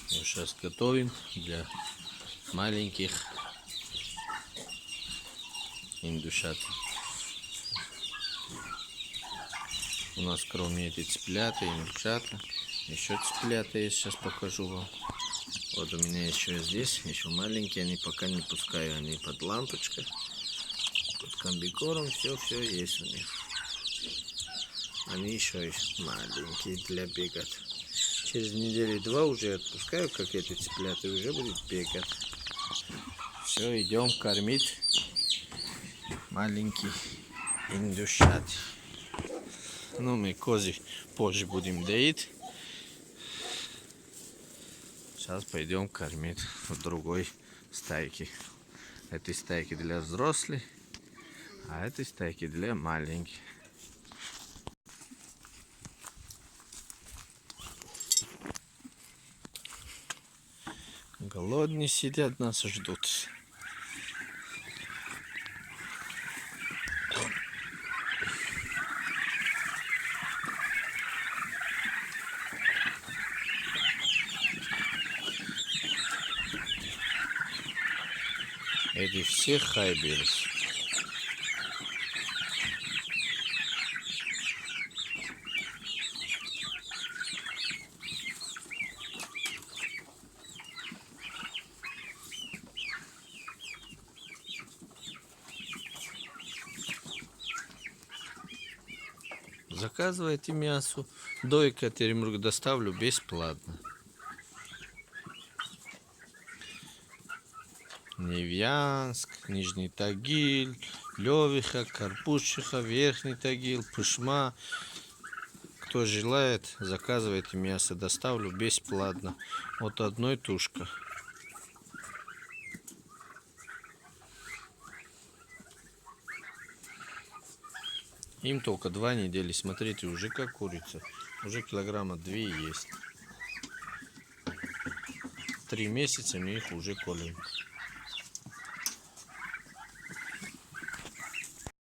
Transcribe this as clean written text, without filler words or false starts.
И сейчас готовим для маленьких индюшат. У нас кроме этих цыплята, индюшата, еще цыплята есть, сейчас покажу вам. Вот у меня еще здесь, еще маленькие, они пока не пускаю, они под лампочкой, под комбикором, все есть у них. Они еще маленькие для бегать. Через недели-два уже отпускаю, как эти цыплята, и уже будут бегать. Все, идем кормить маленький индюшат. Ну, мы кози позже будем доить. Сейчас пойдем кормить в другой стайке. Этой стайки для взрослых, а этой стайки для маленьких. Голодные сидят, нас ждут. Эти все хайберс. Заказывайте мясо, до Екатеринбурга доставлю бесплатно. Невьянск, Нижний Тагил, Левиха, Карпушиха, Верхний Тагил, Пышма. Кто желает, заказывайте мясо, доставлю бесплатно. Вот одной тушка. Им только 2 недели, смотрите, уже как курица. Уже килограмма 2 есть. 3 месяца мы их уже колем.